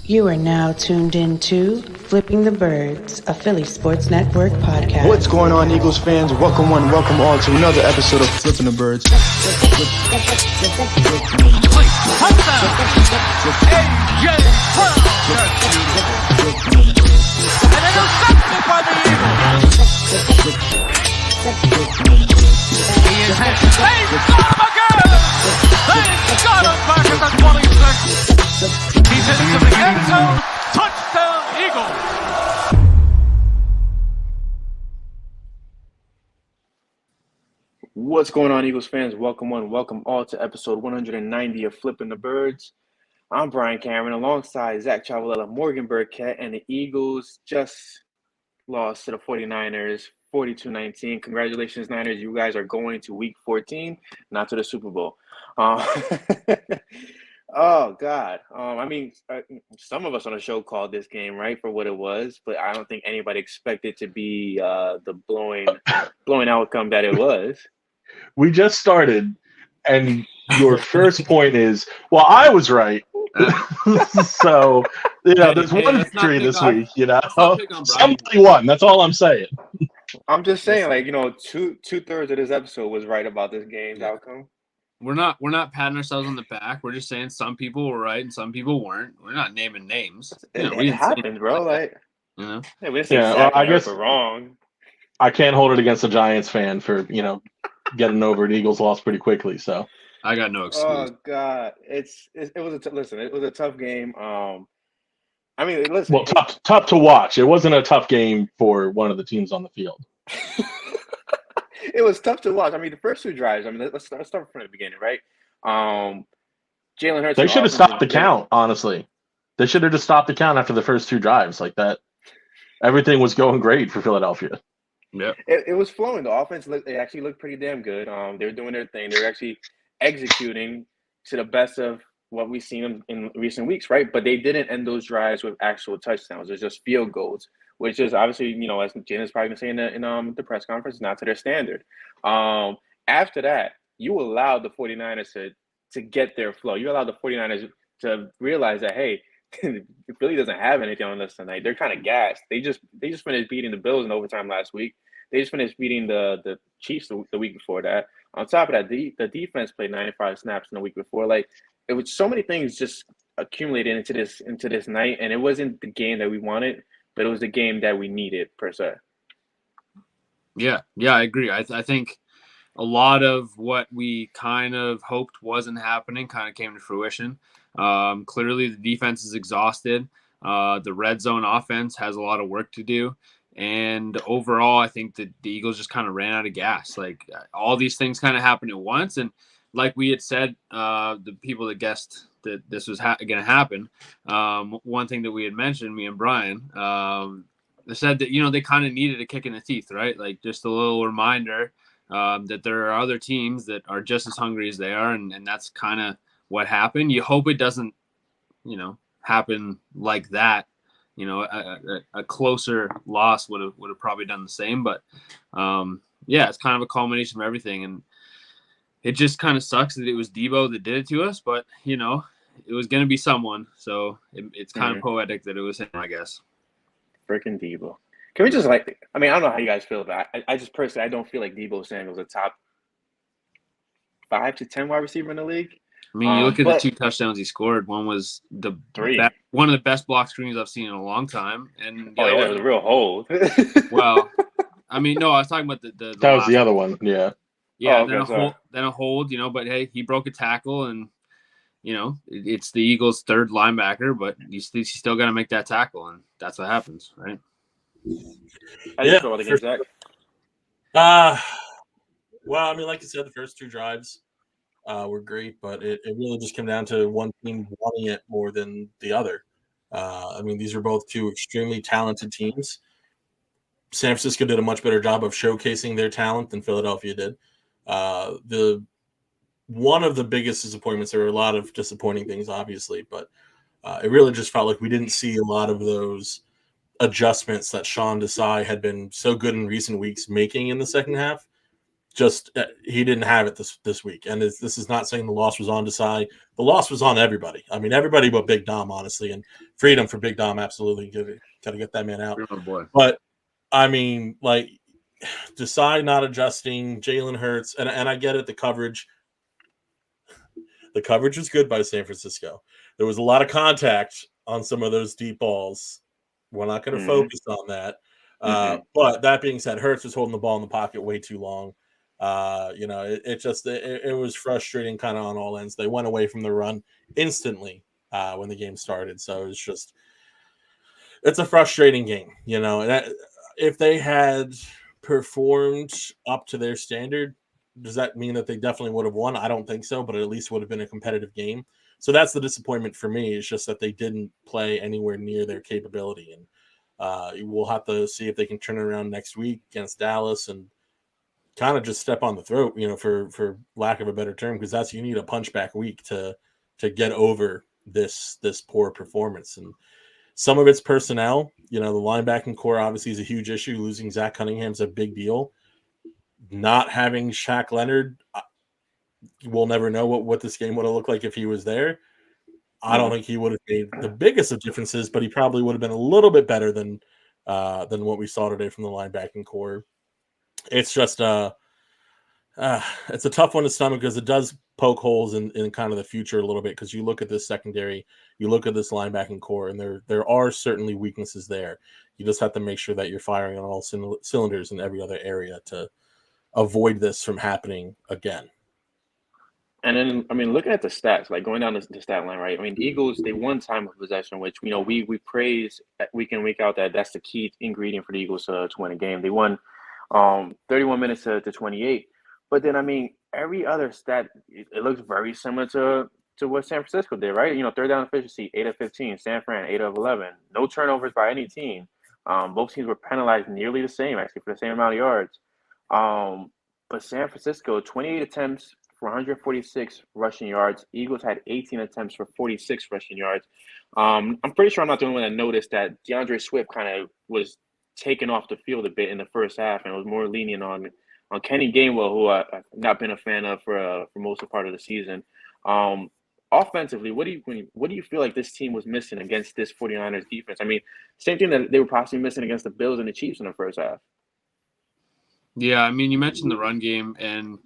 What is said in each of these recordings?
You are now tuned into Flipping the Birds, a Philly Sports Network podcast. What's going on, Eagles fans? Welcome one, welcome all to another episode of Flipping the Birds. He's into the end zone. Touchdown, Eagles. What's going on, Eagles fans? Welcome one, welcome all to episode 190 of Flipping the Birds. I'm Brian Cameron alongside Zach Chavalella, Morgan Burkett, and the Eagles just lost to the 49ers 42-19. Congratulations, Niners. You guys are going to week 14, not to the Super Bowl. Oh, God. Some of us on the show called this game, right, for what it was, but I don't think anybody expected to be the blowing outcome that it was. We just started, and your first point is, well, I was right. So, there's one victory this week, Somebody won. That's all I'm saying. I'm just saying, two-thirds of this episode was right about this game's outcome. We're not patting ourselves on the back. We're just saying some people were right and some people weren't. We're not naming names. It happened, bro. I guess we're wrong. I can't hold it against a Giants fan for getting over an Eagles loss pretty quickly. So I got no excuse. Oh God, it was a tough game. tough to watch. It wasn't a tough game for one of the teams on the field. It was tough to watch. The first two drives. Let's start from the beginning, right? Jalen Hurts. They should have stopped the count. Honestly, they should have just stopped the count after the first two drives like that. Everything was going great for Philadelphia. Yeah, it was flowing. The offense actually looked pretty damn good. They were doing their thing. They were actually executing to the best of what we've seen them in recent weeks, right? But they didn't end those drives with actual touchdowns. It was just field goals, which is obviously, as Jalen is probably going to say in the press conference, not to their standard. After that, you allowed the 49ers to get their flow. You allowed the 49ers to realize that, hey, Philly doesn't have anything on us tonight. They're kind of gassed. They just finished beating the Bills in overtime last week. They just finished beating the Chiefs the week before that. On top of that, the defense played 95 snaps in the week before. It was so many things just accumulated into this night, and it wasn't the game that we wanted, but it was the game that we needed per se. Yeah, I agree. I think a lot of what we kind of hoped wasn't happening kind of came to fruition. Clearly, the defense is exhausted. The red zone offense has a lot of work to do. And overall, I think that the Eagles just kind of ran out of gas. All these things kind of happened at once. And like we had said, the people that guessed that this was going to happen, one thing that we had mentioned, me and Brian, they said that, they kind of needed a kick in the teeth, right? Just a little reminder that there are other teams that are just as hungry as they are. And that's kind of what happened. You hope it doesn't, happen like that. A closer loss would have probably done the same, but it's kind of a culmination of everything, and it just kind of sucks that it was Debo that did it to us, but it was going to be someone, so it's kind of poetic that it was him, I guess. Freaking Debo. Can we just I don't know how you guys feel about it. I just personally, I don't feel like Debo Samuel's a top 5 to 10 wide receiver in the league. You look at the two touchdowns he scored. One was one of the best block screens I've seen in a long time. And it was a real hold. Well, no, I was talking about the that was the other one. Yeah. Yeah. Then a hold, but hey, he broke a tackle, and it's the Eagles' third linebacker, but you still got to make that tackle, and that's what happens, right? How do you feel against that? Well, like you said, the first two drives were great, but it really just came down to one team wanting it more than the other. These are both two extremely talented teams. San Francisco did a much better job of showcasing their talent than Philadelphia did. One of the biggest disappointments, there were a lot of disappointing things, obviously, but it really just felt like we didn't see a lot of those adjustments that Sean Desai had been so good in recent weeks making in the second half. Just he didn't have it this week. And this is not saying the loss was on Desai. The loss was on everybody. I mean, everybody but Big Dom, honestly. And freedom for Big Dom, absolutely. Got to get that man out. Oh boy. But I mean, like, Desai not adjusting, Jalen Hurts, and I get it. The coverage was good by San Francisco. There was a lot of contact on some of those deep balls. We're not going to focus on that. But that being said, Hurts was holding the ball in the pocket way too long. It was frustrating kind of on all ends. They went away from the run instantly when the game started. So it's a frustrating game, and if they had performed up to their standard, does that mean that they definitely would have won? I don't think so, but it at least would have been a competitive game. So that's the disappointment for me. It's just that they didn't play anywhere near their capability. And we'll have to see if they can turn it around next week against Dallas and kind of just step on the throat, for lack of a better term, because you need a punchback week to get over this poor performance. And some of it's personnel. The linebacking core obviously is a huge issue. Losing Zach Cunningham's a big deal. Not having Shaq Leonard, we'll never know what this game would have looked like if he was there. I don't think he would have made the biggest of differences, but he probably would have been a little bit better than what we saw today from the linebacking core. It's just it's a tough one to stomach because it does poke holes in kind of the future a little bit, because you look at this secondary, you look at this linebacking core, and there are certainly weaknesses there. You just have to make sure that you're firing on all cylinders in every other area to avoid this from happening again. And then, I mean, looking at the stats, like going down the stat line, right? I mean, the Eagles, they won time of possession, which, we praise week in, week out that that's the key ingredient for the Eagles to win a game. They won 31 minutes to 28. But then, I mean, every other stat, it looks very similar to what San Francisco did, right? Third down efficiency, 8 of 15. San Fran, 8 of 11. No turnovers by any team. Both teams were penalized nearly the same, actually, for the same amount of yards. But San Francisco, 28 attempts for 146 rushing yards. Eagles had 18 attempts for 46 rushing yards. I'm pretty sure I'm not the only one that noticed that DeAndre Swift kind of was taken off the field a bit in the first half and was more lenient on Kenny Gainwell, who I've not been a fan of for most of the part of the season. Offensively, what do you feel like this team was missing against this 49ers defense? I mean, same thing that they were possibly missing against the Bills and the Chiefs in the first half. Yeah, I mean, you mentioned the run game, and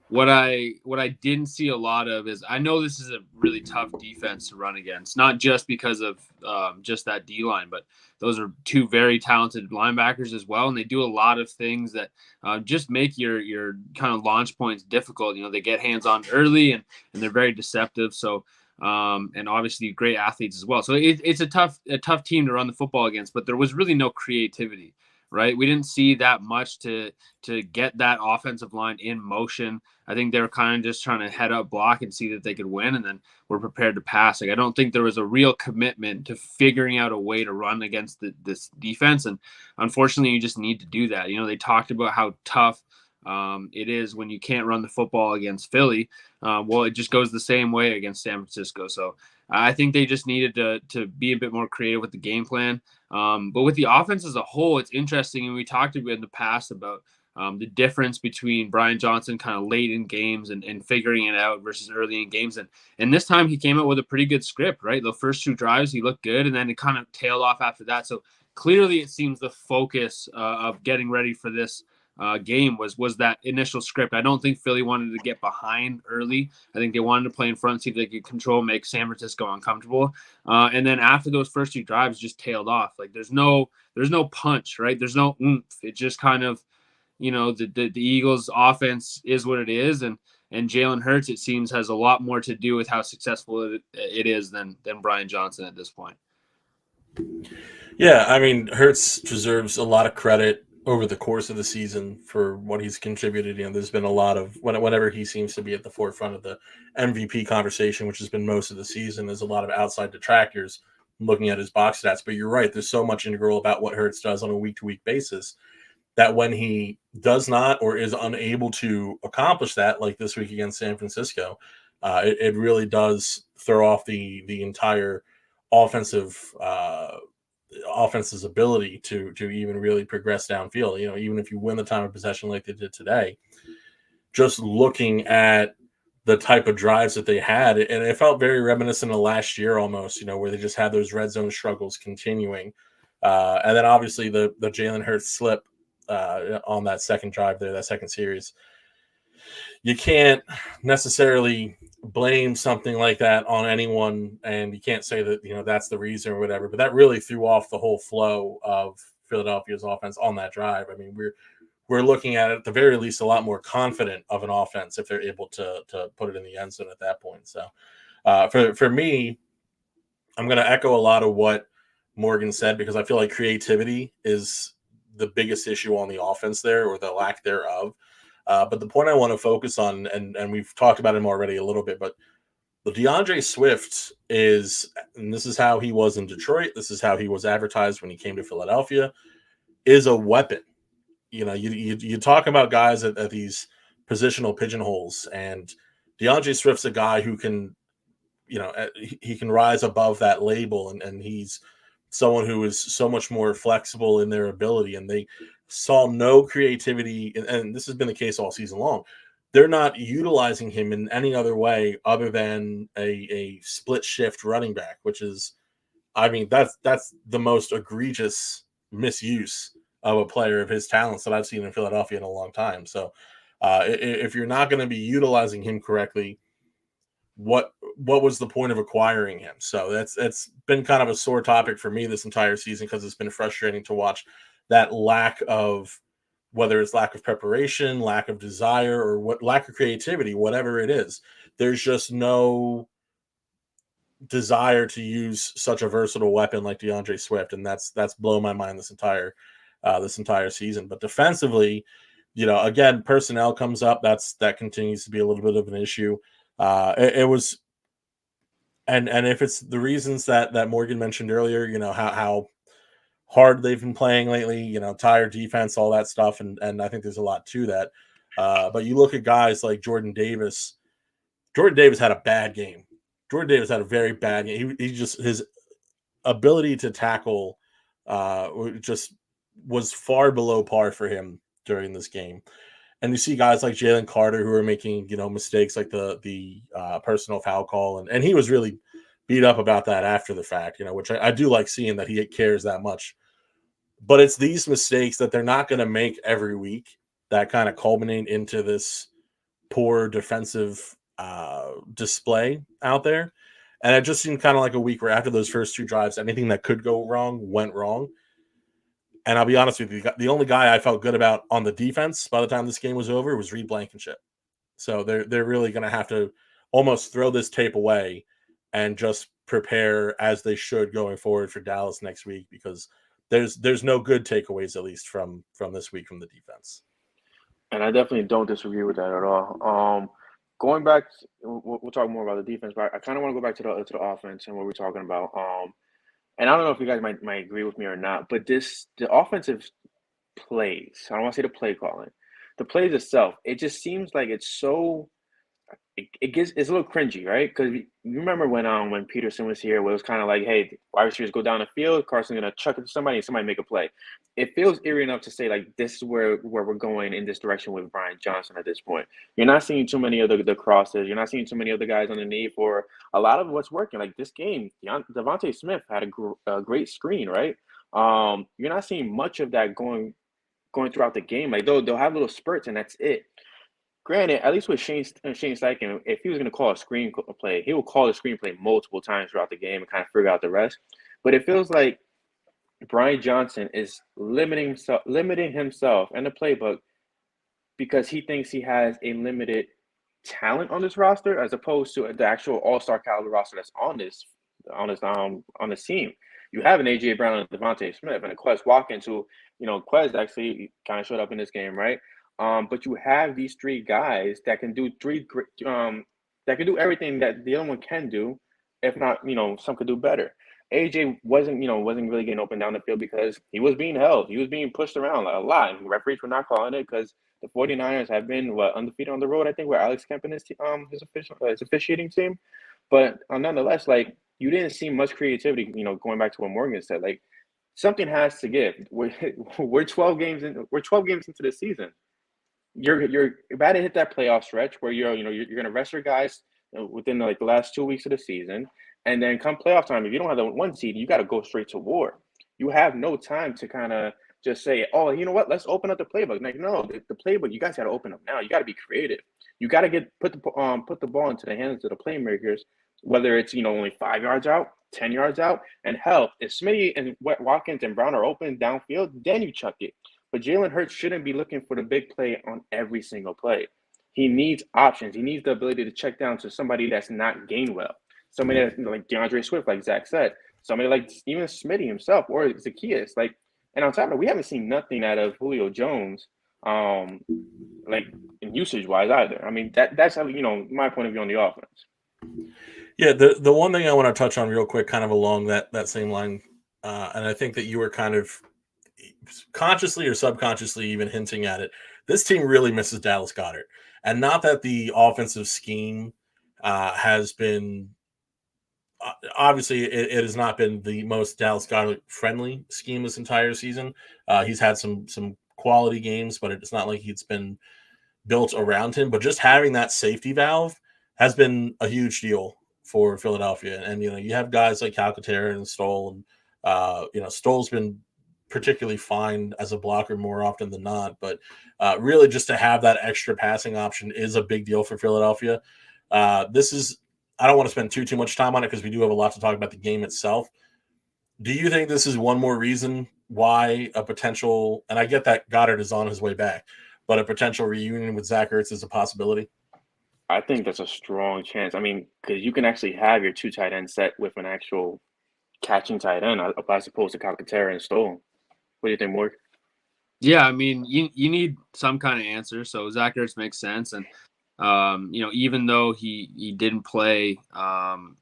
what I didn't see a lot of is, I know this is a really tough defense to run against, not just because of just that D-line, but those are two very talented linebackers as well, and they do a lot of things that just make your kind of launch points difficult. They get hands-on early, and they're very deceptive. So, and obviously great athletes as well. So it's a tough team to run the football against, but there was really no creativity. Right, we didn't see that much to get that offensive line in motion. I think they were kind of just trying to head up, block, and see that they could win, and then we're prepared to pass. Like, I don't think there was a real commitment to figuring out a way to run against this defense, and unfortunately, you just need to do that. They talked about how tough it is when you can't run the football against Philly. Well, it just goes the same way against San Francisco. So I think they just needed to be a bit more creative with the game plan. But with the offense as a whole, it's interesting. And we talked about in the past about the difference between Brian Johnson kind of late in games and figuring it out versus early in games. And this time he came out with a pretty good script, right? The first two drives, he looked good, and then it kind of tailed off after that. So clearly it seems the focus of getting ready for this game was that initial script. I don't think Philly wanted to get behind early. I think they wanted to play in front, see if they could control, make San Francisco uncomfortable. And then after those first two drives, just tailed off. Like there's no punch, right? There's no oomph. It just kind of, the Eagles offense is what it is. And Jalen Hurts, it seems, has a lot more to do with how successful it is than Brian Johnson at this point. Yeah, I mean, Hurts deserves a lot of credit over the course of the season for what he's contributed. There's been a lot of, whenever he seems to be at the forefront of the MVP conversation, which has been most of the season, there's a lot of outside detractors looking at his box stats. But you're right, there's so much integral about what Hurts does on a week-to-week basis that when he does not or is unable to accomplish that, like this week against San Francisco, it really does throw off the entire offense's ability to even really progress downfield. Even if you win the time of possession like they did today, just looking at the type of drives that they had, and it felt very reminiscent of last year almost, where they just had those red zone struggles continuing. And then obviously the Jalen Hurts slip on that second drive there, that second series. You can't necessarily blame something like that on anyone, and you can't say that, that's the reason or whatever, but that really threw off the whole flow of Philadelphia's offense on that drive. I mean, we're looking at the very least a lot more confident of an offense if they're able to put it in the end zone at that point. So for me, I'm going to echo a lot of what Morgan said, because I feel like creativity is the biggest issue on the offense there, or the lack thereof. But the point I want to focus on, and we've talked about him already a little bit, but the DeAndre Swift is, and this is how he was in Detroit, this is how he was advertised when he came to Philadelphia, is a weapon. You talk about guys at these positional pigeonholes, and DeAndre Swift's a guy who can, he can rise above that label, and he's someone who is so much more flexible in their ability. And they saw no creativity, and this has been the case all season long. They're not utilizing him in any other way other than a split shift running back, which is, I mean, that's the most egregious misuse of a player of his talents that I've seen in Philadelphia in a long time. So if you're not going to be utilizing him correctly, what was the point of acquiring him? So that's been kind of a sore topic for me this entire season, because it's been frustrating to watch that lack of, whether it's lack of preparation, lack of desire, or lack of creativity, whatever it is. There's just no desire to use such a versatile weapon like DeAndre Swift, and that's blown my mind this entire season. But defensively, again, personnel comes up. That continues to be a little bit of an issue. It was, and if it's the reasons that Morgan mentioned earlier, how hard they've been playing lately, tired defense, all that stuff, and I think there's a lot to that. But you look at guys like Jordan Davis. Jordan Davis had a bad game. Jordan Davis had a very bad game. He just, his ability to tackle just was far below par for him during this game. And you see guys like Jalen Carter who are making, mistakes like the personal foul call. And he was really beat up about that after the fact, which I do like seeing that he cares that much. But it's these mistakes that they're not going to make every week that kind of culminate into this poor defensive display out there. And it just seemed kind of like a week where after those first two drives, anything that could go wrong went wrong. And I'll be honest with you, the only guy I felt good about on the defense by the time this game was over was Reed Blankenship. So they're really going to have to almost throw this tape away and just prepare as they should going forward for Dallas next week, because there's no good takeaways, at least from this week from the defense. And I definitely don't disagree with that at all. Going back, we'll talk more about the defense, but I kind of want to go back to the offense and what we're talking about. And I don't know if you guys might agree with me or not, but the offensive plays, I don't want to say the play calling, the plays itself, it just seems like it's so, it's a little cringy, right? Because you remember when Peterson was here, where it was kind of like, hey, wide receivers go down the field, Carson's gonna chuck it to somebody, and somebody make a play. It feels eerie enough to say, like, this is where we're going in this direction with Brian Johnson at this point. You're not seeing too many of the crosses. You're not seeing too many of the guys underneath, or a lot of what's working. Like this game, Devontae Smith had a great screen, right? You're not seeing much of that going throughout the game. Like they'll have little spurts, and that's it. Granted, at least with Shane Steichen, if he was going to call a screen play, he will call the screenplay multiple times throughout the game and kind of figure out the rest. But it feels like Brian Johnson is limiting himself and the playbook because he thinks he has a limited talent on this roster, as opposed to the actual all-star caliber roster that's on this team. You have an AJ Brown and Devontae Smith and a Quez Watkins, who, Quez actually kind of showed up in this game, right? But you have these three guys that can do that can do everything that the other one can do, if not, some could do better. AJ wasn't really getting open down the field because he was being held. He was being pushed around a lot. And referees were not calling it because the 49ers have been undefeated on the road, I think, where Alex Kemp and his officiating team. But nonetheless, like, you didn't see much creativity, going back to what Morgan said. Like, something has to give. We're 12 games into the season. you're about to hit that playoff stretch where you're going to rest your guys within like the last 2 weeks of the season, and then come playoff time, if you don't have the 1 seed, you got to go straight to war. You have no time to kind of just say, oh, you know what, let's open up the playbook. Like, no, the playbook, you guys got to open up now. You got to be creative. You got to put the ball into the hands of the playmakers, whether it's only 5 yards out, 10 yards out, and hell, if Smitty and Watkins and Brown are open downfield, then you chuck it. But Jalen Hurts shouldn't be looking for the big play on every single play. He needs options. He needs the ability to check down to somebody that's not Gainwell, somebody that's like DeAndre Swift, like Zach said, somebody like even Smitty himself or Zacchaeus. And on top of it, we haven't seen nothing out of Julio Jones, like in usage-wise either. I mean, that's how, my point of view on the offense. Yeah, the one thing I want to touch on real quick, kind of along that same line, and I think that you were kind of consciously or subconsciously even hinting at it. This team really misses Dallas Goedert, and not that the offensive scheme has been obviously it has not been the most Dallas Goedert friendly scheme this entire season. He's had some quality games, but it's not like it's been built around him. But just having that safety valve has been a huge deal for Philadelphia. And you have guys like Calcaterra and Stoll, and Stoll's been particularly fine as a blocker more often than not. But really, just to have that extra passing option is a big deal for Philadelphia. I don't want to spend too much time on it because we do have a lot to talk about the game itself. Do you think this is one more reason why a potential, and I get that Goddard is on his way back, but a potential reunion with Zach Ertz is a possibility? I think that's a strong chance. I mean, because you can actually have your two tight end set with an actual catching tight end as opposed to Calcaterra and Stoll. What do you think, Morg? Yeah, I mean, you need some kind of answer. So Zach Ertz makes sense, and even though he didn't play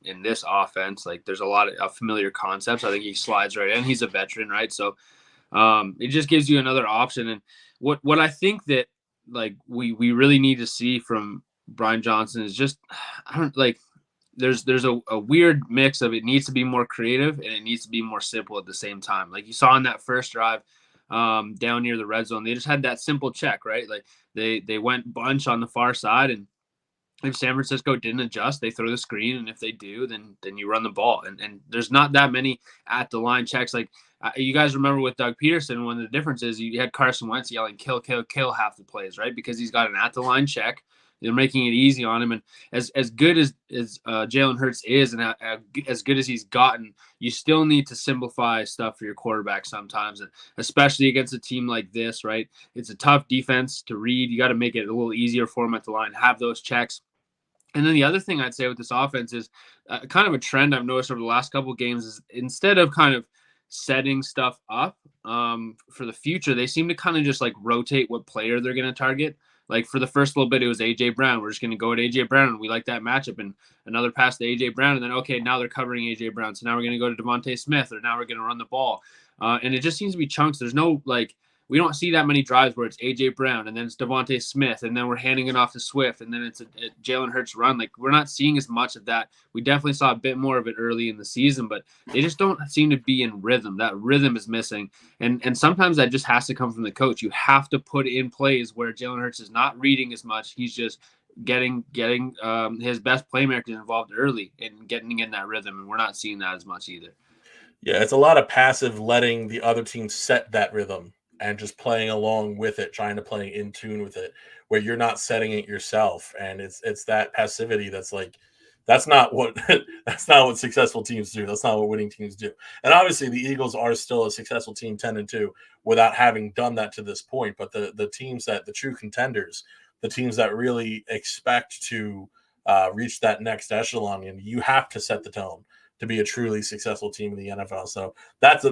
in this offense, like there's a lot of familiar concepts. I think he slides right in. He's a veteran, right? So it just gives you another option. And what I think that like we really need to see from Brian Johnson is just there's a weird mix of it needs to be more creative and it needs to be more simple at the same time. Like you saw in that first drive down near the red zone, they just had that simple check, right? Like they went bunch on the far side, and if San Francisco didn't adjust, they throw the screen, and if they do, then you run the ball. And there's not that many at the line checks. Like you guys remember with Doug Peterson, one of the differences, you had Carson Wentz yelling kill half the plays, right? Because he's got an at the line check. They're making it easy on him. And as good as Jalen Hurts is and as good as he's gotten, you still need to simplify stuff for your quarterback sometimes, and especially against a team like this, right? It's a tough defense to read. You got to make it a little easier for him at the line, have those checks. And then the other thing I'd say with this offense is kind of a trend I've noticed over the last couple of games is instead of kind of setting stuff up for the future, they seem to kind of just like rotate what player they're going to target. Like for the first little bit, it was A.J. Brown. We're just going to go at A.J. Brown, and we like that matchup. And another pass to A.J. Brown, and then, okay, now they're covering A.J. Brown. So now we're going to go to Devontae Smith, or now we're going to run the ball. And it just seems to be chunks. There's no, we don't see that many drives where it's A.J. Brown, and then it's Devontae Smith, and then we're handing it off to Swift, and then it's a Jalen Hurts run. Like, we're not seeing as much of that. We definitely saw a bit more of it early in the season, but they just don't seem to be in rhythm. That rhythm is missing, and sometimes that just has to come from the coach. You have to put in plays where Jalen Hurts is not reading as much. He's just getting his best playmakers involved early and getting in that rhythm, and we're not seeing that as much either. Yeah, it's a lot of passive letting the other team set that rhythm and just playing along with it, trying to play in tune with it, where you're not setting it yourself. And it's that passivity that's like, that's not what successful teams do. That's not what winning teams do. And obviously the Eagles are still a successful team 10-2 without having done that to this point. But the teams the true contenders, the teams that really expect to reach that next echelon, and you have to set the tone to be a truly successful team in the NFL. So that's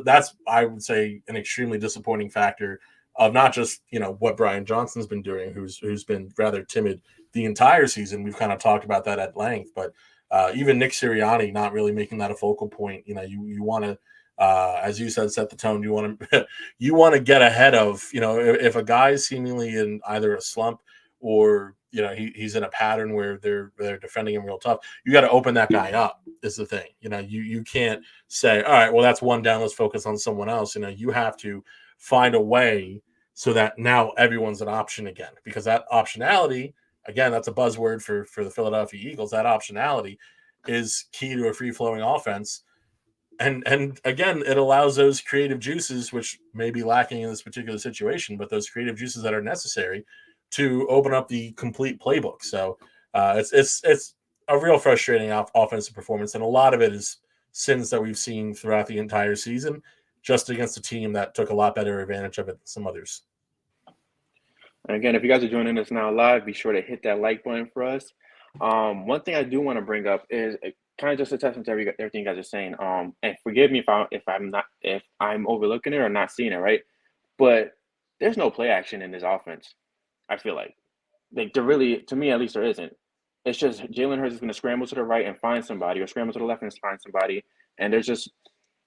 I would say an extremely disappointing factor of not just what Brian Johnson's been doing, who's been rather timid the entire season. We've kind of talked about that at length, but even Nick Sirianni not really making that a focal point. You want to, as you said, set the tone. You want to get ahead of if a guy is seemingly in either a slump or he's in a pattern where they're defending him real tough. You got to open that guy up is the thing. You can't say, all right, well, that's one down, let's focus on someone else. You have to find a way so that now everyone's an option again, because that optionality, again, that's a buzzword for the Philadelphia Eagles. That optionality is key to a free-flowing offense. And again, it allows those creative juices, which may be lacking in this particular situation, but those creative juices that are necessary to open up the complete playbook. So it's a real frustrating offensive performance, and a lot of it is sins that we've seen throughout the entire season, just against a team that took a lot better advantage of it than some others. And again, if you guys are joining us now live, be sure to hit that like button for us. One thing I do want to bring up is kind of just a testament to everything you guys are saying. And forgive me if I'm overlooking it or not seeing it, right? But there's no play action in this offense. I feel like there really, to me at least, there isn't. It's just Jalen Hurts is going to scramble to the right and find somebody, or scramble to the left and find somebody. And there's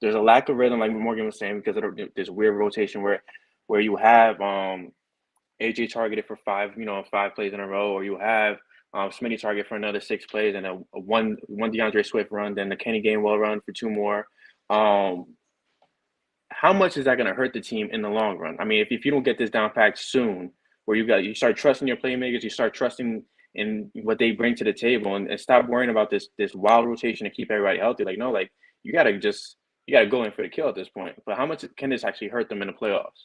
a lack of rhythm, like Morgan was saying, because of this weird rotation where you have AJ targeted for five plays in a row, or you have Smitty target for another 6 plays, and a one DeAndre Swift run, then the Kenny Gainwell run for 2 more. How much is that going to hurt the team in the long run? I mean, if you don't get this down packed soon, where you start trusting your playmakers, you start trusting in what they bring to the table, and stop worrying about this wild rotation to keep everybody healthy. You gotta go in for the kill at this point. But how much can this actually hurt them in the playoffs?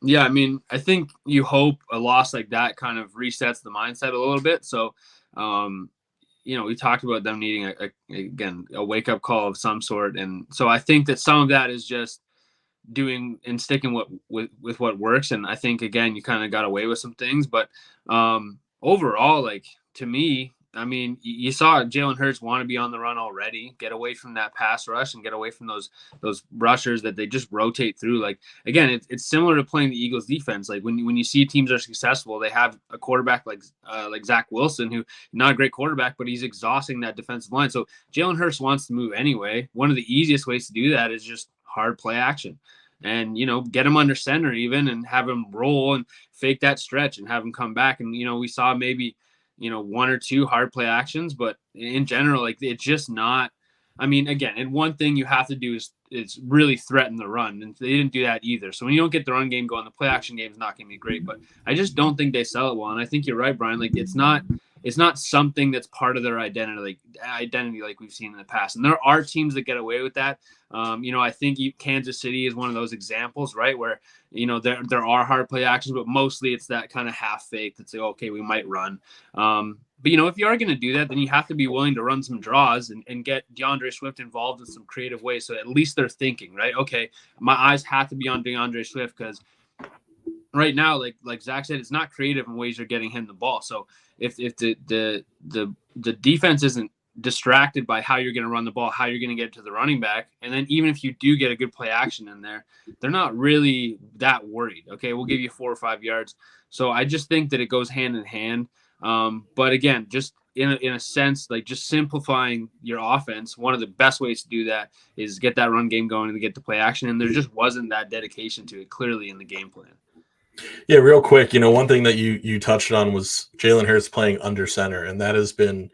Yeah, I mean, I think you hope a loss like that kind of resets the mindset a little bit. So, we talked about them needing a wake up call of some sort, and so I think that some of that is just doing and sticking with what works. And I think, again, you kind of got away with some things, but overall, to me, I mean, you saw Jalen Hurts want to be on the run already, get away from that pass rush and get away from those rushers that they just rotate through. Again, it's similar to playing the Eagles defense. When you see teams are successful, they have a quarterback like Zach Wilson, who not a great quarterback, but he's exhausting that defensive line. So Jalen Hurts wants to move anyway. One of the easiest ways to do that is just hard play action. And, get him under center even, and have him roll and fake that stretch and have him come back. And, we saw maybe, 1 or 2 hard play actions, but in general, it's just not, I mean, again, and one thing you have to do is really threaten the run. And they didn't do that either. So when you don't get the run game going, the play action game is not going to be great, but I just don't think they sell it well. And I think you're right, Brian. It's not something that's part of their identity like we've seen in the past. And there are teams that get away with that. I think Kansas City is one of those examples, right, where, there are hard play actions, but mostly it's that kind of half fake that's okay, we might run. But, if you are going to do that, then you have to be willing to run some draws and get DeAndre Swift involved in some creative ways. So at least they're thinking, right, okay, my eyes have to be on DeAndre Swift, because right now, like Zach said, it's not creative in ways you're getting him the ball. So if the defense isn't distracted by how you're going to run the ball, how you're going to get to the running back, and then even if you do get a good play action in there, they're not really that worried. Okay, we'll give you 4 or 5 yards. So I just think that it goes hand in hand. But again, just in a sense, just simplifying your offense, one of the best ways to do that is get that run game going and get the play action. And there just wasn't that dedication to it clearly in the game plan. Yeah, real quick, one thing that you touched on was Jalen Hurts playing under center, and that has been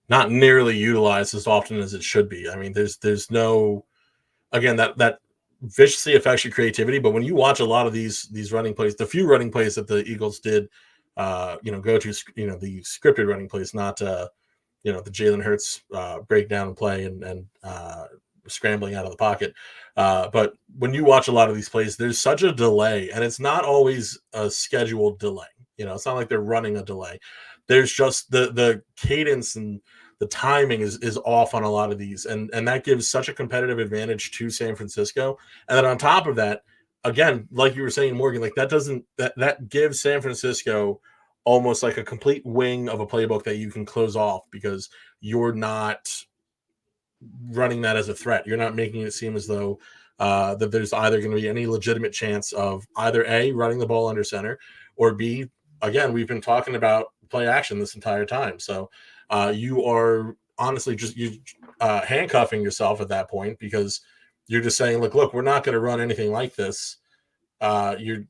not nearly utilized as often as it should be. I mean, there's no, again, that viciously affects your creativity. But when you watch a lot of these running plays, the few running plays that the Eagles did, go to, the scripted running plays, not, the Jalen Hurts breakdown and play and scrambling out of the pocket. But when you watch a lot of these plays, there's such a delay, and it's not always a scheduled delay. It's not like they're running a delay. There's just the cadence and the timing is off on a lot of these. And that gives such a competitive advantage to San Francisco. And then on top of that, again, like you were saying, Morgan, that gives San Francisco almost like a complete wing of a playbook that you can close off, because you're not running that as a threat. You're not making it seem as though that there's either going to be any legitimate chance of either A, running the ball under center, or B, again, we've been talking about play action this entire time. So you are honestly just handcuffing yourself at that point, because you're just saying, look, we're not going to run anything like this. You're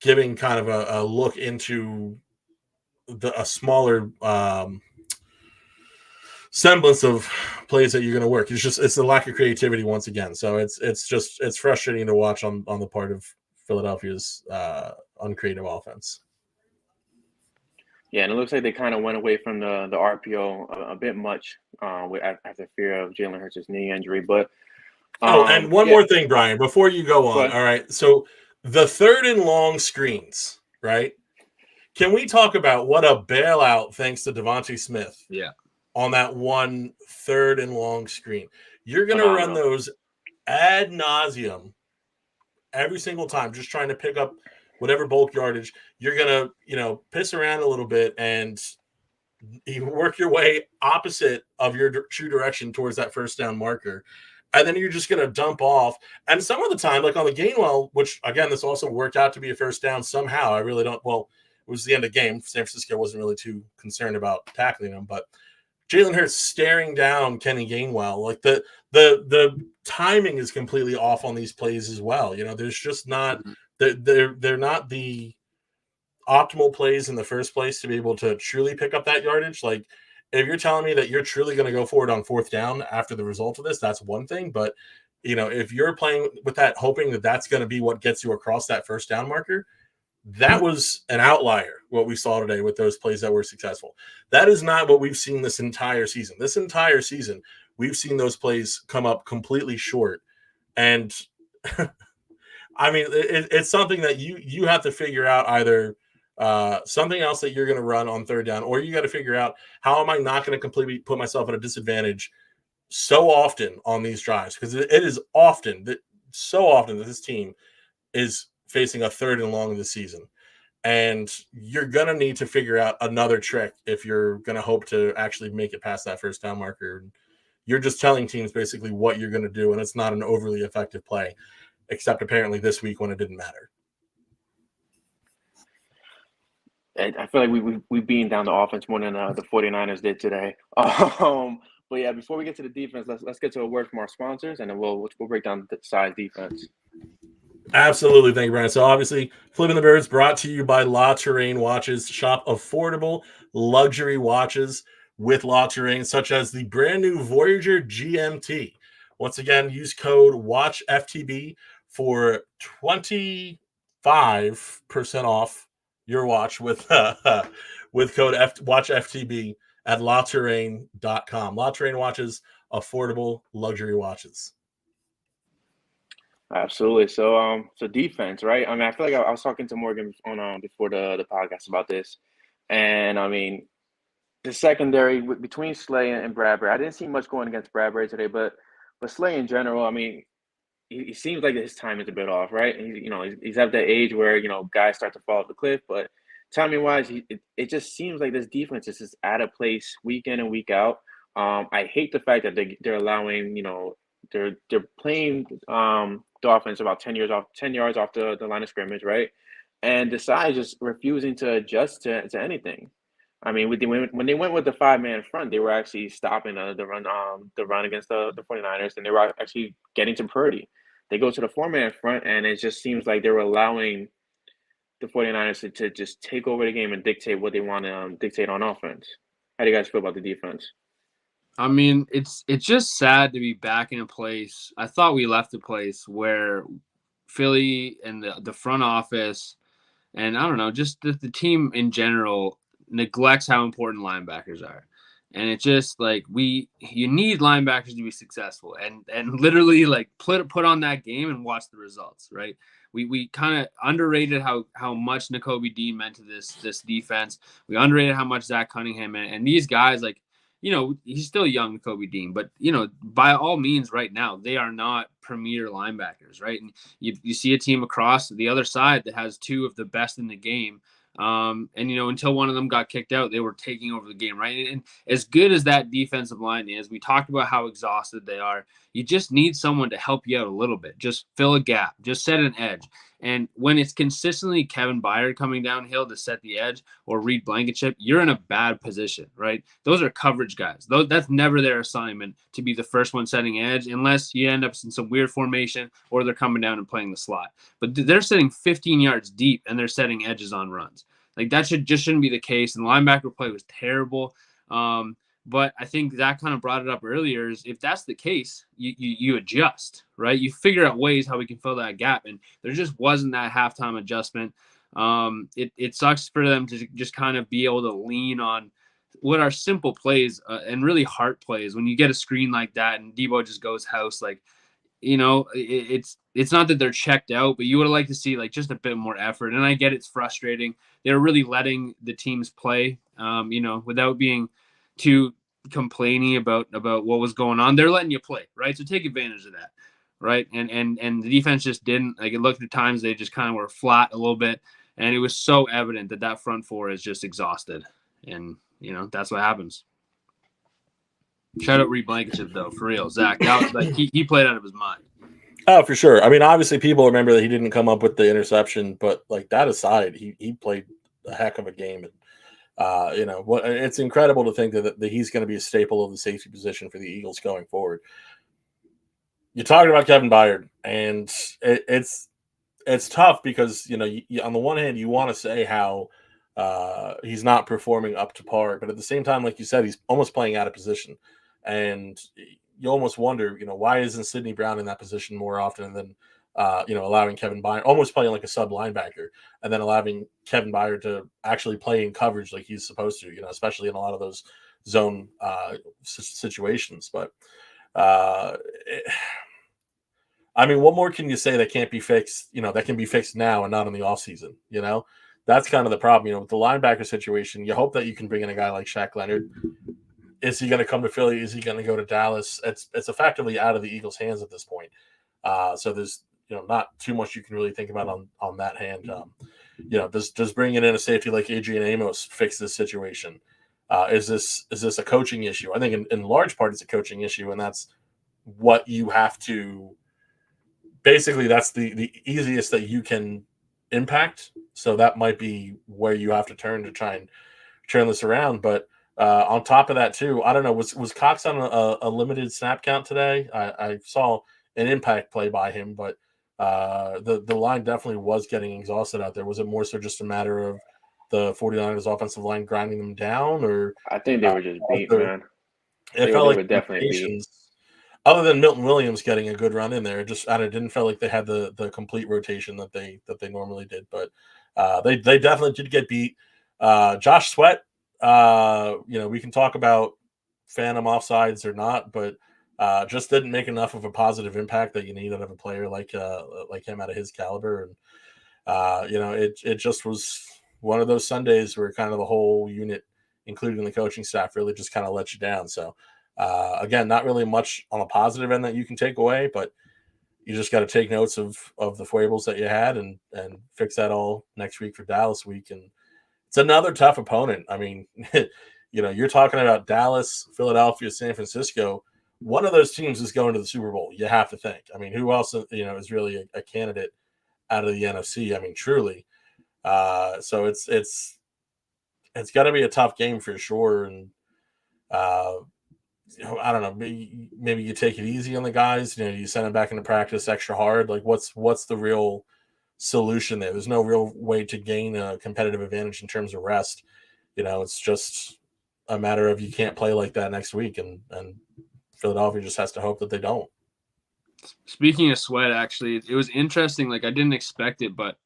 giving kind of a look into a smaller semblance of plays that you're going to work. It's the lack of creativity once again. So it's frustrating to watch on the part of Philadelphia's uncreative offense. Yeah, and it looks like they kind of went away from the RPO a bit much after fear of Jalen Hurts' knee injury. But and one more thing, Brian, before you go on. All right, so the 3rd and long screens, right? Can we talk about what a bailout thanks to Devontae Smith? Yeah. On that 1 3rd and long screen, you're going to run those ad nauseum every single time, just trying to pick up whatever bulk yardage. You're going to, piss around a little bit and you work your way opposite of your true direction towards that first down marker. And then you're just going to dump off. And some of the time, like on the Gainwell, which, again, this also worked out to be a first down somehow. I really don't – well, it was the end of the game. San Francisco wasn't really too concerned about tackling them. But Jalen Hurts staring down Kenny Gainwell. Like the timing is completely off on these plays as well. There's just not – they're not the optimal plays in the first place to be able to truly pick up that yardage. Like, if you're telling me that you're truly going to go forward on 4th down after the result of this, that's one thing. But, if you're playing with that, hoping that that's going to be what gets you across that first down marker, that was an outlier, what we saw today with those plays that were successful. That is not what we've seen this entire season. This entire season, we've seen those plays come up completely short. And, I mean, it's something that you have to figure out either something else that you're going to run on 3rd down, or you got to figure out how am I not going to completely put myself at a disadvantage so often on these drives, because it is so often that this team is facing a 3rd and long this season, and you're going to need to figure out another trick if you're going to hope to actually make it past that first down marker. You're just telling teams basically what you're going to do, and it's not an overly effective play, except apparently this week when it didn't matter. I feel like we beamed down the offense more than the 49ers did today. But yeah, before we get to the defense, let's get to a word from our sponsors, and then we'll break down the size defense. Absolutely. Thank you, Brian. So obviously, Flippin' the Birds brought to you by La Touraine Watches. Shop affordable luxury watches with La Touraine, such as the brand new Voyager GMT. Once again, use code WATCHFTB for 25% off your watch with code WATCHFTB at LaTouraine.com. La Touraine Watches, affordable luxury watches. Absolutely. So defense, right? I mean, I feel like I was talking to Morgan on before the podcast about this, and I mean, the secondary between Slay and Bradbury, I didn't see much going against Bradbury today, but Slay in general, I mean, he seems like his time is a bit off, right? He's at that age where guys start to fall off the cliff, but timing wise, it just seems like this defense is just out of place week in and week out. I hate the fact that they're allowing they're playing the offense about 10 yards off the line of scrimmage, right? And Desai just refusing to adjust to anything. I mean, when they went with the 5-man front, they were actually stopping the run against the 49ers, and they were actually getting to Purdy. They go to the 4-man front, and it just seems like they were allowing the 49ers to just take over the game and dictate what they want to dictate on offense. How do you guys feel about the defense? I mean, it's just sad to be back in a place. I thought we left a place where Philly and the front office, and I don't know, just the team in general neglects how important linebackers are. And it's just like you need linebackers to be successful, and literally like put on that game and watch the results, right? We kind of underrated how much Nakobe Dean meant to this defense. We underrated how much Zach Cunningham and these guys, like, he's still young, Nakobe Dean, but by all means right now, they are not premier linebackers, right? And you see a team across the other side that has two of the best in the game. And until one of them got kicked out, they were taking over the game, right? And as good as that defensive line is, we talked about how exhausted they are. You just need someone to help you out a little bit. Just fill a gap, just set an edge. And when it's consistently Kevin Byard coming downhill to set the edge or Reed Blankenship, you're in a bad position, right? Those are coverage guys. That's never their assignment to be the first one setting edge, unless you end up in some weird formation or they're coming down and playing the slot. But they're sitting 15 yards deep and they're setting edges on runs. Like, that shouldn't be the case. And the linebacker play was terrible. But I think Zach kind of brought it up earlier is if that's the case, you adjust, right? You figure out ways how we can fill that gap. And there just wasn't that halftime adjustment. It sucks for them to just kind of be able to lean on what are simple plays and really heart plays. When you get a screen like that and Debo just goes house, like, it's not that they're checked out, but you would like to see like just a bit more effort. And I get it's frustrating. They're really letting the teams play, without being too complaining about what was going on. They're letting you play, right? So take advantage of that, right? And the defense just didn't. Like, it looked at times they just kind of were flat a little bit, and it was so evident that front four is just exhausted, and that's what happens. Shout out Reed Blankenship, though, for real. Zach, that was like he played out of his mind. Oh, for sure. I mean, obviously, people remember that he didn't come up with the interception, but like that aside, he played a heck of a game. And it's incredible to think that he's going to be a staple of the safety position for the Eagles going forward. You're talking about Kevin Byard, and it's tough because on the one hand you want to say how he's not performing up to par, but at the same time, like you said, he's almost playing out of position, and you almost wonder, why isn't Sidney Brown in that position more often than allowing Kevin Byard almost playing like a sub linebacker, and then allowing Kevin Byard to actually play in coverage like he's supposed to, especially in a lot of those zone situations. But I mean, what more can you say that can't be fixed? That can be fixed now and not in the offseason. That's kind of the problem. With the linebacker situation, you hope that you can bring in a guy like Shaq Leonard. Is he going to come to Philly? Is he going to go to Dallas? It's effectively out of the Eagles' hands at this point. So there's not too much you can really think about on that hand. Does bringing in a safety like Adrian Amos fix this situation? Is this a coaching issue? I think in large part it's a coaching issue, and that's what you have to. Basically, that's the easiest that you can impact. So that might be where you have to turn to try and turn this around. But on top of that, too, I don't know, was Cox on a limited snap count today? I saw an impact play by him, but the line definitely was getting exhausted out there. Was it more so just a matter of the 49ers offensive line grinding them down? Or I think they were just beat, man. It felt like definitely beat. Other than Milton Williams getting a good run in there, it didn't feel like they had the complete rotation that they normally did. But they definitely did get beat. Josh Sweat, we can talk about phantom offsides or not, but just didn't make enough of a positive impact that you need out of a player like him out of his caliber. And it just was one of those Sundays where kind of the whole unit, including the coaching staff, really just kind of let you down. So. Again, not really much on a positive end that you can take away, but you just got to take notes of the foibles that you had and fix that all next week for Dallas week. And it's another tough opponent. I mean, you're talking about Dallas, Philadelphia, San Francisco. One of those teams is going to the Super Bowl. You have to think. I mean, who else, is really a candidate out of the NFC? I mean, truly. So it's got to be a tough game for sure. And, I don't know. Maybe you take it easy on the guys. You send them back into practice extra hard. Like, what's the real solution there? There's no real way to gain a competitive advantage in terms of rest. It's just a matter of you can't play like that next week, and Philadelphia just has to hope that they don't. Speaking of Sweat, actually, it was interesting. Like, I didn't expect it, but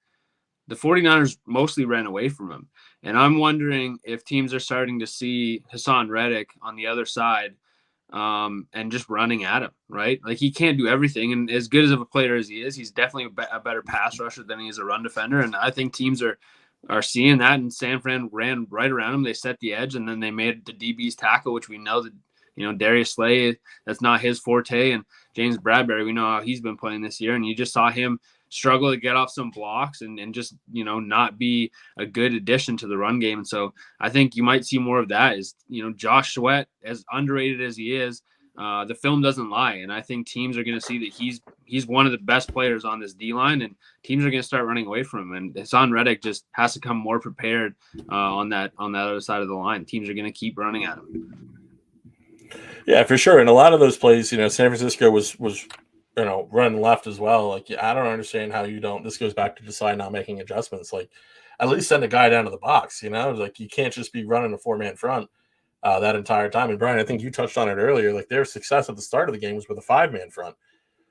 the 49ers mostly ran away from him. And I'm wondering if teams are starting to see Hassan Reddick on the other side and just running at him, right? Like, he can't do everything. And as good as of a player as he is, he's definitely a better pass rusher than he is a run defender. And I think teams are seeing that. And San Fran ran right around him. They set the edge, and then they made the DB's tackle, which we know that, Darius Slay, that's not his forte. And James Bradbury, we know how he's been playing this year. And you just saw him struggle to get off some blocks and just, not be a good addition to the run game. And so I think you might see more of that is, Josh Sweat, as underrated as he is, the film doesn't lie. And I think teams are going to see that he's one of the best players on this D-line, and teams are going to start running away from him. And Hassan Reddick just has to come more prepared on that other side of the line. Teams are going to keep running at him. Yeah, for sure. And a lot of those plays, San Francisco was running left as well. Like, I don't understand how you don't. This goes back to decide not making adjustments. Like, at least send a guy down to the box. Like, you can't just be running a 4-man front that entire time. And Brian, I think you touched on it earlier. Like their success at the start of the game was with a 5-man front.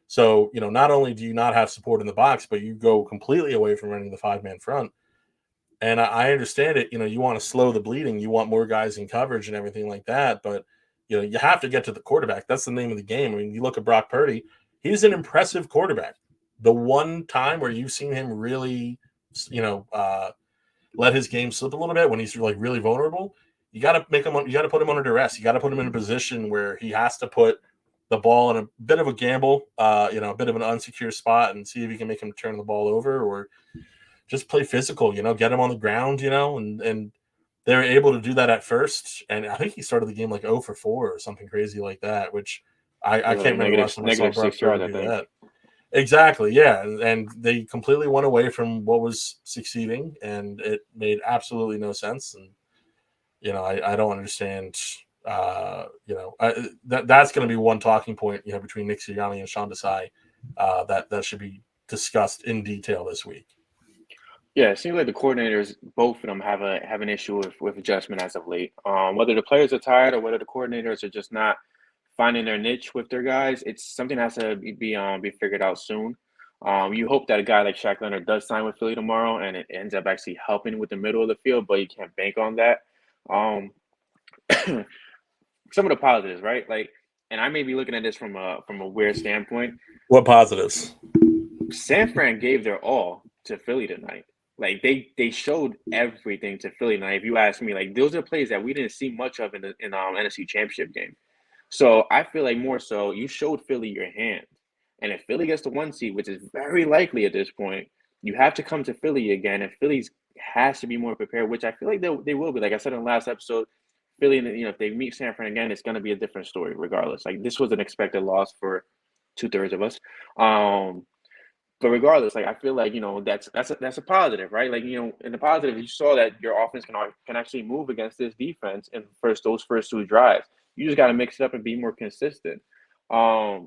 So, not only do you not have support in the box, but you go completely away from running the 5-man front. And I understand it. You want to slow the bleeding. You want more guys in coverage and everything like that. But, you have to get to the quarterback. That's the name of the game. I mean, you look at Brock Purdy, he's an impressive quarterback. The one time where you've seen him really, let his game slip a little bit when he's like really vulnerable, you got to put him under duress. You got to put him in a position where he has to put the ball in a bit of a gamble, a bit of an unsecure spot and see if you can make him turn the ball over or just play physical, get him on the ground, and they were able to do that at first. And I think he started the game like 0 for 4 or something crazy like that, which I can't remember last time I saw Brock Purdy do that. Exactly, yeah. And they completely went away from what was succeeding, and it made absolutely no sense. And, I don't understand, that's going to be one talking point, between Nick Sirianni and Sean Desai that should be discussed in detail this week. Yeah, it seems like the coordinators, both of them, have an issue with adjustment as of late. Whether the players are tired or whether the coordinators are just not finding their niche with their guys, it's something that has to be figured out soon. You hope that a guy like Shaq Leonard does sign with Philly tomorrow, and it ends up actually helping with the middle of the field, but you can't bank on that. Some of the positives, right? Like, and I may be looking at this from a weird standpoint. What positives? San Fran gave their all to Philly tonight. Like they showed everything to Philly tonight. If you ask me, like those are plays that we didn't see much of in the NFC Championship game. So I feel like more so you showed Philly your hand, and if Philly gets the 1 seed, which is very likely at this point, you have to come to Philly again, and Philly has to be more prepared, which I feel like they will be. Like I said in the last episode, Philly, if they meet San Fran again, it's going to be a different story regardless. Like this was an expected loss for 2/3 of us. But regardless, like I feel like that's a positive, right? Like in the positive, you saw that your offense can actually move against this defense in those first 2 drives. You just got to mix it up and be more consistent. But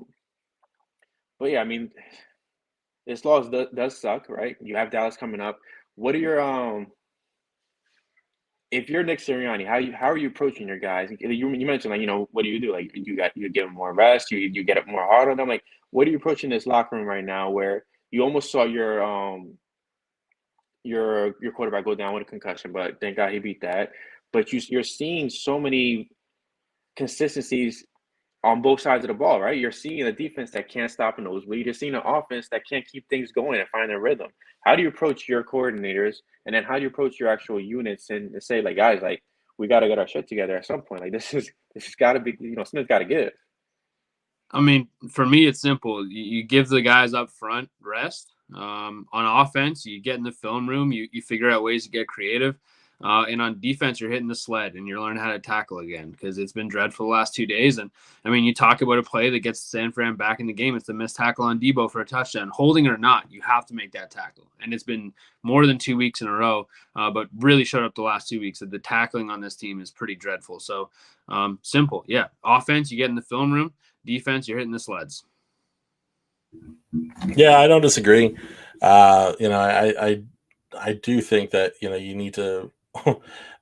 yeah, I mean, this loss does suck, right? You have Dallas coming up. What are your if you're Nick Sirianni, how are you approaching your guys? You mentioned like what do you do? Like you give them more rest, you get it more hard on them. Like what are you approaching this locker room right now where you almost saw your quarterback go down with a concussion, but thank God he beat that. But you're seeing so many consistencies on both sides of the ball, right? You're seeing a defense that can't stop a nosebleed. You're seeing an offense that can't keep things going and find their rhythm. How do you approach your coordinators, and then how do you approach your actual units and say, like, guys, like, we got to get our shit together at some point. Like, this has got to be, something's got to give. I mean, for me, it's simple. You give the guys up front rest. On offense, you get in the film room, you figure out ways to get creative. And on defense, you're hitting the sled and you're learning how to tackle again because it's been dreadful the last 2 days. And I mean, you talk about a play that gets San Fran back in the game. It's the missed tackle on Debo for a touchdown. Holding or not, you have to make that tackle. And it's been more than 2 weeks in a row, but really showed up the last 2 weeks that the tackling on this team is pretty dreadful. So simple. Yeah. Offense, you get in the film room. Defense, you're hitting the sleds. Yeah, I don't disagree. I do think that, you need to,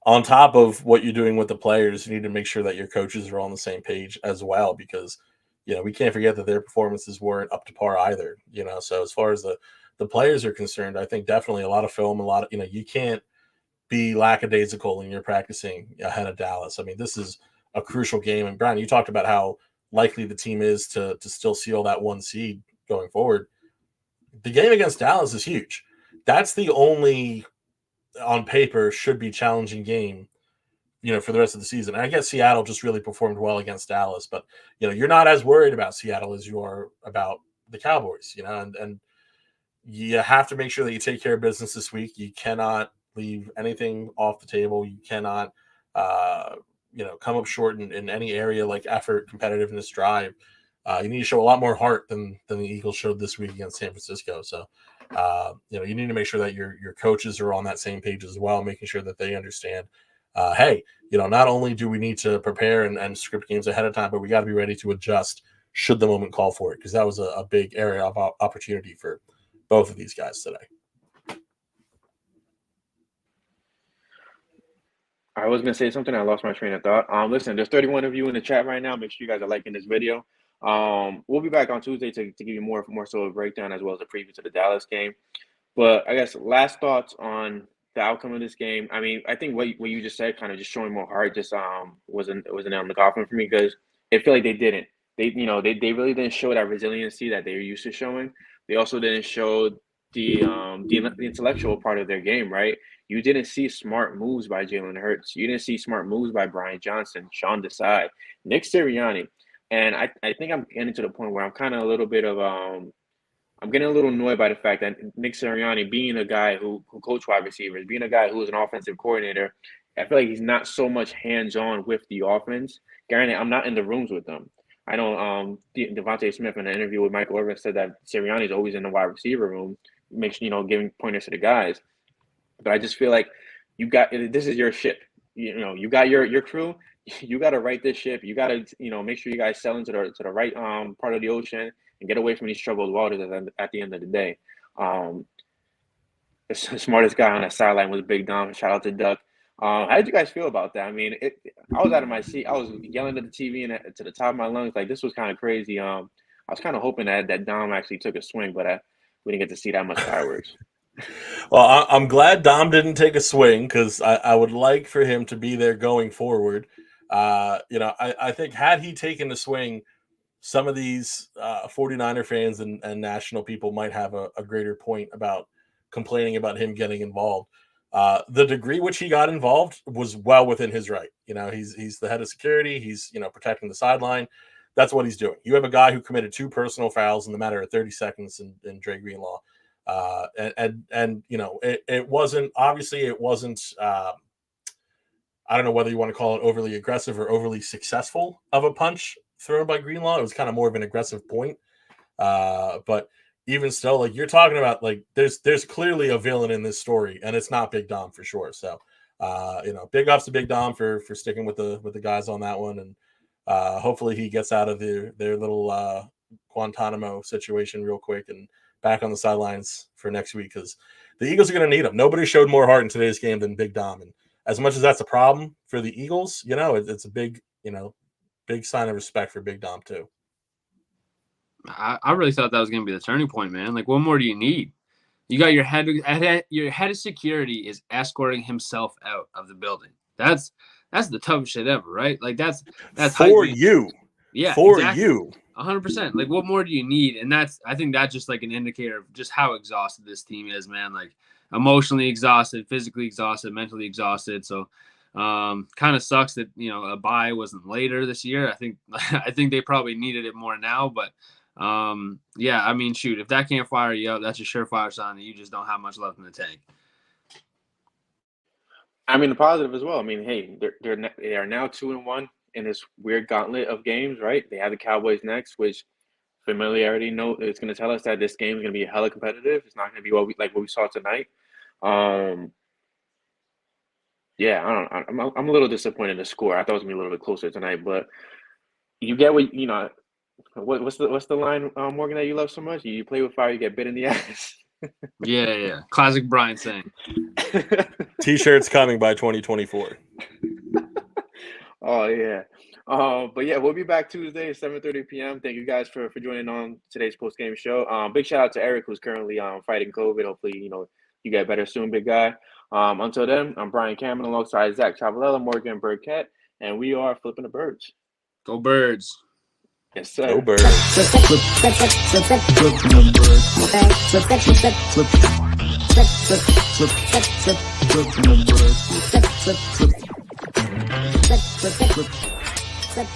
on top of what you're doing with the players, you need to make sure that your coaches are on the same page as well, because, we can't forget that their performances weren't up to par either, so as far as the players are concerned, I think definitely a lot of film, a lot of, you can't be lackadaisical in your practicing ahead of Dallas. I mean, this is a crucial game. And Brian, you talked about how likely the team is to still seal that 1 seed going forward. The game against Dallas is huge. That's the only, on paper, should be challenging game, for the rest of the season. And I guess Seattle just really performed well against Dallas, but you're not as worried about Seattle as you are about the Cowboys, and you have to make sure that you take care of business this week. You cannot leave anything off the table. You cannot come up short in any area like effort, competitiveness, drive. You need to show a lot more heart than the Eagles showed this week against San Francisco. So, you need to make sure that your coaches are on that same page as well, making sure that they understand, hey, not only do we need to prepare and script games ahead of time, but we got to be ready to adjust should the moment call for it, because that was a big area of opportunity for both of these guys today. I was gonna say something. I lost my train of thought. Listen, there's 31 of you in the chat right now. Make sure you guys are liking this video. We'll be back on Tuesday to give you more so a breakdown as well as a preview to the Dallas game. But I guess last thoughts on the outcome of this game. I mean, I think what you just said, kind of just showing more heart, just wasn't on the coffin for me, because I feel like they didn't. They really didn't show that resiliency that they were used to showing. They also didn't show the intellectual part of their game, right? You didn't see smart moves by Jalen Hurts. You didn't see smart moves by Brian Johnson, Sean Desai, Nick Sirianni. And I think I'm getting to the point where I'm kind of a little bit of I'm getting a little annoyed by the fact that Nick Sirianni, being a guy who coached wide receivers, being a guy who was an offensive coordinator, I feel like he's not so much hands-on with the offense. Granted, I'm not in the rooms with them. I know Devontae Smith in an interview with Michael Irvin said that Sirianni is always in the wide receiver room, giving pointers to the guys. But I just feel like this is your ship. You got your crew. You got to right this ship. You got to make sure you guys sail into the right part of the ocean and get away from these troubled waters at the end of the day. The smartest guy on the sideline was Big Dom. Shout out to Duck. How did you guys feel about that? I mean, I was out of my seat. I was yelling at the TV and to the top of my lungs. Like, this was kind of crazy. I was kind of hoping that Dom actually took a swing, but we didn't get to see that much fireworks. Well, I'm glad Dom didn't take a swing, because I would like for him to be there going forward. I think had he taken the swing, some of these 49er fans and national people might have a greater point about complaining about him getting involved. The degree which he got involved was well within his right. He's the head of security. He's protecting the sideline. That's what he's doing. You have a guy who committed 2 personal fouls in the matter of 30 seconds in Dre Greenlaw. It wasn't I don't know whether you want to call it overly aggressive or overly successful of a punch thrown by Greenlaw. It was kind of more of an aggressive point. But even still, like, you're talking about, like, there's clearly a villain in this story, and it's not Big Dom for sure. So, big ups to Big Dom for sticking with the guys on that one. And hopefully he gets out of their little Guantanamo situation real quick and back on the sidelines for next week, because the Eagles are going to need him. Nobody showed more heart in today's game than Big Dom. And as much as that's a problem for the Eagles, it's a big sign of respect for Big Dom too. I really thought that was going to be the turning point, man. Like, what more do you need? You got your head of security is escorting himself out of the building. That's the toughest shit ever, right? Like, that's for you. Yeah, for exactly. you. 100%. Like, what more do you need? And I think that's just like an indicator of just how exhausted this team is, man. Like, emotionally exhausted, physically exhausted, mentally exhausted. So, kind of sucks that a bye wasn't later this year. I think they probably needed it more now. But yeah, I mean, shoot, if that can't fire you up, that's a surefire sign that you just don't have much left in the tank. I mean, the positive as well. I mean, hey, they are now 2-1 in this weird gauntlet of games, right? They have the Cowboys next, which familiarity it's going to tell us that this game is going to be hella competitive. It's not going to be what we saw tonight. Yeah, I'm a little disappointed in the score. I thought it was going to be a little bit closer tonight, but you get what's the line, Morgan, that you love so much? You play with fire, you get bit in the ass. Yeah. Classic Brian saying. T-shirts coming by 2024. Oh, yeah. But yeah, we'll be back Tuesday at 7:30 p.m. Thank you guys for joining on today's post-game show. Big shout out to Eric, who's currently fighting COVID. Hopefully, you get better soon, big guy. Until then, I'm Brian Cameron alongside Zach Chavalella, Morgan Burkett, and we are Flipping the Birds. Go Birds. Yes, sir. Go Birds. Flip.